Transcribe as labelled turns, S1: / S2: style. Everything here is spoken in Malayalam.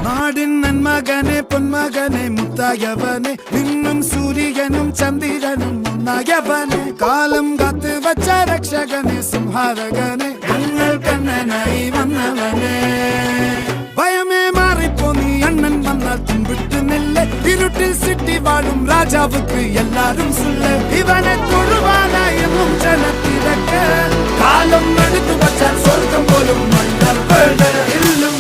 S1: നാടിൻ നന്മകനെ പൊന്മകനെ മുത്തായവനെ നിന്നും സൂര്യനും ചന്ദ്രനും ഒന്നായവനെ കാലം കാത്ത് വച്ച രക്ഷകനെ സംഹാരകനെ ഞങ്ങൾ കണ്ണനായി വന്നവനെ ഭയമേ മാറിപ്പോ നീ അണ്ണൻ വന്നാൽ തുമ്പിട്ട് നെല്ല് ഇരുട്ടിൽ സിറ്റി വാഴും രാജാവുക്ക് എല്ലാരും സുല്ല് ഇവനെ തൊഴുവാനായെന്നും ജനത്തിരക്ക് കാലം എടുത്തു വച്ചാൽ സ്വർഗം പോലും മണ്ണൽ ഇല്ലും